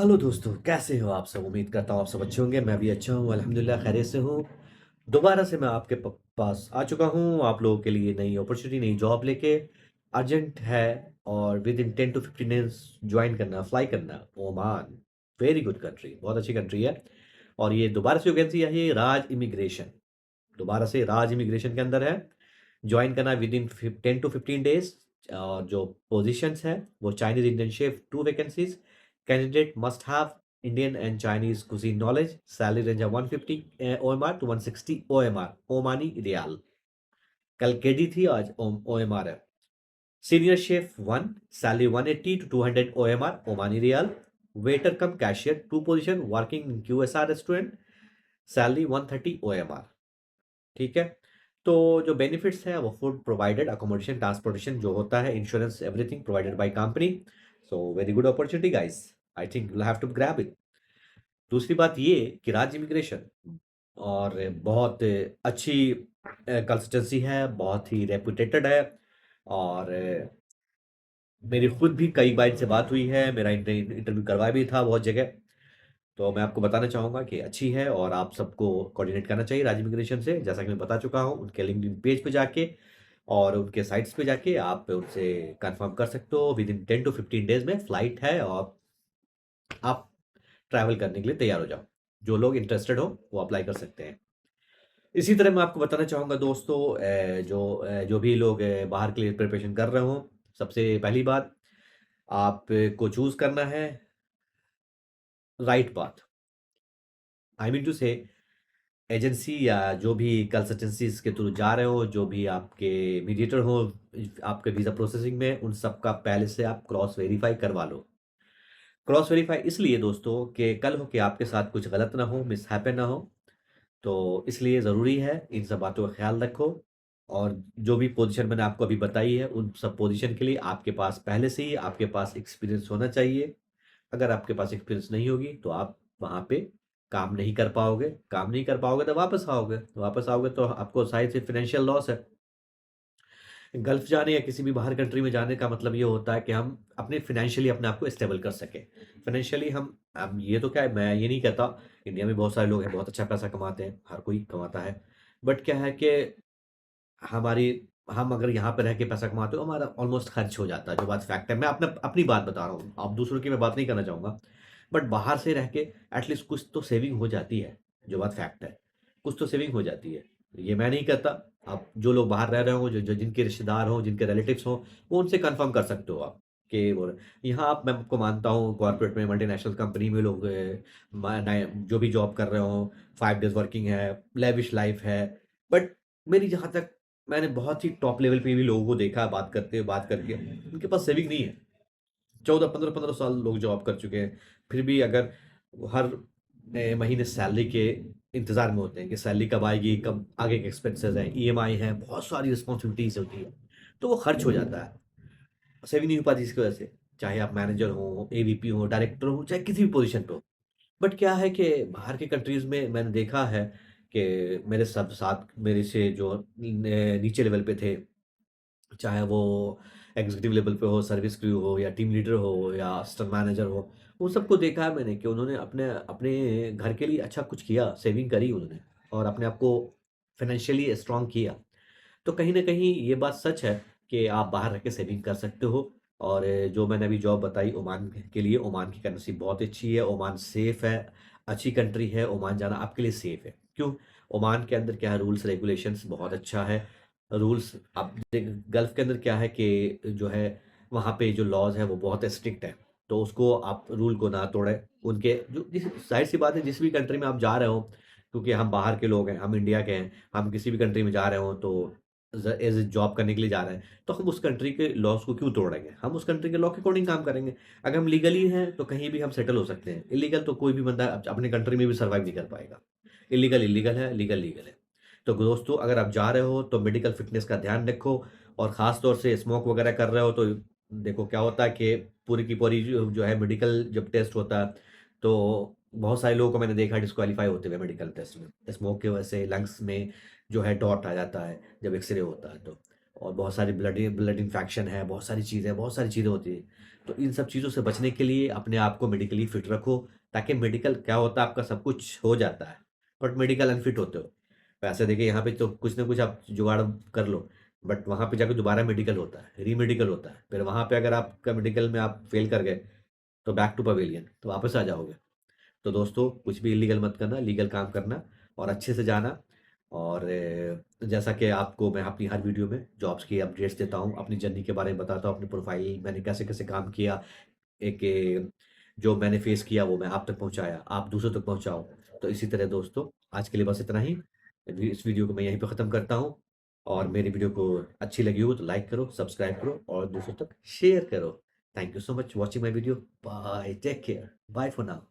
Hello दोस्तों, कैसे हो आप सब? उम्मीद करता हूँ आप सब अच्छे होंगे। मैं भी अच्छा हूँ, अल्हम्दुलिल्लाह खैरियत से हूँ। दोबारा से मैं आपके पास आ चुका हूँ आप लोगों के लिए नई अपॉर्चुनिटी, नई जॉब लेके। अर्जेंट है और within 10 to 15 days join करना, फ्लाई करना ओमान। वेरी गुड कंट्री, बहुत अच्छी कंट्री है। और ये दोबारा से वैकेंसी आई है राज इमिग्रेशन। दोबारा से राज इमिग्रेशन के अंदर है। जॉइन करना विद इन 10 टू 15 डेज़। और जो पोजीशंस हैं वो Chinese Indian chef 2 vacancies. Candidate must have Indian and Chinese cuisine knowledge. Salary range of 150 OMR to 160 OMR. Omani rial. कल केडी थी, आज OMR है। Senior chef 1, salary 180 to 200 OMR Omani rial. Waiter cum cashier 2 position, working in QSR restaurant. Salary 130 OMR। ठीक है। तो जो benefits है वो फूड प्रोवाइडेड, अकोमोडेशन, ट्रांसपोर्टेशन जो होता है, insurance, everything provided by company. So very good opportunity guys. I think you have to grab it. दूसरी बात ये कि राज्य इमिग्रेशन और बहुत अच्छी कंसल्टेंसी है, बहुत ही रेपुटेटेड है। और मेरी खुद भी कई बार इनसे बात हुई है, मेरा इंटरव्यू करवाया भी था बहुत जगह। तो मैं आपको बताना चाहूँगा कि अच्छी है और आप सबको कोऑर्डिनेट करना चाहिए राज्य इमिग्रेशन से। जैसा कि मैं बता चुका हूँ, उनके लिंक्डइन पेज पे जाके और उनके साइट्स पे जाके आप उनसे कंफर्म कर सकते हो। विद इन 10 टू 15 डेज़ में फ्लाइट है और आप ट्रैवल करने के लिए तैयार हो जाओ। जो लोग इंटरेस्टेड हो वो अप्लाई कर सकते हैं। इसी तरह मैं आपको बताना चाहूँगा दोस्तों, जो भी लोग बाहर के लिए प्रिपरेशन कर रहे हों, सबसे पहली बात आपको चूज़ करना है right path. I mean to say agency या जो भी कंसल्टेंसीज़ के थ्रू जा रहे हो, जो भी आपके मीडिएटर हो आपके वीज़ा प्रोसेसिंग में, उन सब का पहले से आप क्रॉस वेरीफाई करवा लो। क्रॉस वेरीफाई इसलिए दोस्तों कि कल हो के आपके साथ कुछ गलत ना हो, मिसहैपन ना हो। तो इसलिए ज़रूरी है इन सब बातों का ख़्याल रखो। और जो भी पोज़ीशन मैंने आपको अभी बताई है, उन सब पोज़ीशन के लिए आपके पास पहले से ही आपके पास एक्सपीरियंस होना चाहिए। अगर आपके पास एक्सपीरियंस नहीं होगी, तो आप वहाँ पे काम नहीं कर पाओगे। काम नहीं कर पाओगे तो वापस आओगे। वापस आओगे तो आपको शायद से फाइनेंशियल लॉस है। गल्फ जाने या किसी भी बाहर कंट्री में जाने का मतलब ये होता है कि हम अपने फाइनेंशियली अपने आप को स्टेबल कर सकें। फाइनेंशियली हम ये तो क्या है, मैं ये नहीं कहता, इंडिया में बहुत सारे लोग हैं बहुत अच्छा पैसा कमाते हैं, हर कोई कमाता है। बट क्या है कि हमारी हम अगर यहाँ पे रह के पैसा कमाते हो, हमारा ऑलमोस्ट खर्च हो जाता है, जो बात फैक्ट है। मैं अपना अपनी बात बता रहा हूँ, आप दूसरों की मैं बात नहीं करना चाहूँगा। बट बाहर से रह के एटलीस्ट कुछ तो सेविंग हो जाती है, जो बात फैक्ट है। कुछ तो सेविंग हो जाती है। ये मैं नहीं कहता, आप जो लोग बाहर रह रहे हो, जो जो जिनके रिश्तेदार हों, जिनके रिलेटिव्स हों, वो उनसे कन्फर्म कर सकते हो आप कि वो यहाँ आप मैं आपको मानता हूँ कॉर्पोरेट में, मल्टीनेशनल कंपनी में लोग जो भी जॉब कर रहे हो, 5 डेज़ वर्किंग है, लेविश लाइफ़ है। बट मेरी जहाँ तक मैंने बहुत ही टॉप लेवल पे भी लोगों को देखा है बात करके, उनके पास सेविंग नहीं है। 14-15 साल लोग जॉब कर चुके हैं, फिर भी अगर हर महीने सैलरी के इंतज़ार में होते हैं कि सैलरी कब आएगी, कब आगे के एक्सपेंसेस हैं, ईएमआई है, बहुत सारी रिस्पॉन्सिबिलिटीज़ होती है, तो वो खर्च हो जाता है। सेविंग नहीं हो पाती इसकी वजह से, चाहे आप मैनेजर हो, एवीपी हो, डायरेक्टर हो, चाहे किसी भी पोज़ीशन पे हो। बट क्या है कि बाहर के कंट्रीज़ में मैंने देखा है कि मेरे सब साथ मेरे से जो नीचे लेवल पे थे, चाहे वो एग्जीक्यूटिव लेवल पे हो, सर्विस क्रू हो या टीम लीडर हो या असिस्टेंट मैनेजर हो, उन सबको देखा है मैंने कि उन्होंने अपने अपने घर के लिए अच्छा कुछ किया, सेविंग करी उन्होंने और अपने आप को फाइनेंशियली स्ट्रॉन्ग किया। तो कहीं न कहीं ये बात सच है कि आप बाहर रह के सेविंग कर सकते हो। और जो मैंने अभी जॉब बताई ओमान के लिए, ओमान की करेंसी बहुत अच्छी है, ओमान सेफ है, अच्छी कंट्री है, ओमान जाना आपके लिए सेफ है। क्यों? ओमान के अंदर क्या है, रूल्स रेगुलेशंस बहुत अच्छा है। रूल्स आप गल्फ के अंदर क्या है कि जो है वहाँ पे जो लॉज़ है वो बहुत स्ट्रिक्ट है। तो उसको आप रूल को ना तोड़ें। उनके जो जिस ज़ाहिर-सी बात है, जिस भी कंट्री में आप जा रहे हो, क्योंकि हम बाहर के लोग हैं, हम इंडिया के हैं, हम किसी भी कंट्री में जा रहे हो तो एज़ अ जॉब करने के लिए जा रहे हैं, तो हम उस कंट्री के लॉज़ को क्यों तोड़ेंगे? हम उस कंट्री के लॉ के अकॉर्डिंग काम करेंगे। अगर हम लीगली हैं, तो कहीं भी हम सेटल हो सकते हैं। इल्लीगल तो कोई भी बंदा अपने कंट्री में भी सर्वाइव नहीं कर पाएगा। इल्लीगल इल्लीगल है, लीगल लीगल है। तो दोस्तों, अगर आप जा रहे हो, तो मेडिकल फिटनेस का ध्यान रखो। और ख़ास तौर से स्मोक वगैरह कर रहे हो, तो देखो क्या होता है कि पूरी की पूरी जो है मेडिकल जब टेस्ट होता है, तो बहुत सारे लोगों को मैंने देखा डिस्क्वालीफाई होते हुए मेडिकल टेस्ट में। स्मोक की वजह से लंग्स में जो है डॉट आ जाता है, जब एक्स-रे होता है तो। और बहुत सारी ब्लड इन्फेक्शन है, बहुत सारी चीज़ें होती हैं। तो इन सब चीज़ों से बचने के लिए अपने आप को मेडिकली फिट रखो, ताकि मेडिकल क्या होता है, आपका सब कुछ हो जाता है, बट मेडिकल अनफिट होते हो। वैसे देखिए यहाँ पे तो कुछ ना कुछ आप जुगाड़ कर लो, बट वहाँ पे जाकर दोबारा मेडिकल होता है, रीमेडिकल होता है। फिर वहाँ पे अगर आपका मेडिकल में आप फेल कर गए, तो बैक टू पवेलियन, तो वापस आ जाओगे। तो दोस्तों कुछ भी इलीगल मत करना, लीगल काम करना और अच्छे से जाना। और जैसा कि आपको मैं अपनी हर वीडियो में जॉब्स की अपडेट्स देता हूँ, अपनी जर्नी के बारे में बताता हूँ, अपनी प्रोफाइल मैंने कैसे कैसे काम किया, एक जो मैंने फेस किया वो मैं आप तक पहुँचाया, आप दूसरों तक पहुँचाओ। तो इसी तरह दोस्तों आज के लिए बस इतना ही। इस वीडियो को मैं यहीं पे ख़त्म करता हूँ। और मेरी वीडियो को अच्छी लगी हो तो लाइक करो, सब्सक्राइब करो और दूसरों तक शेयर करो। Thank you so much watching my video. Bye, take care, bye for now.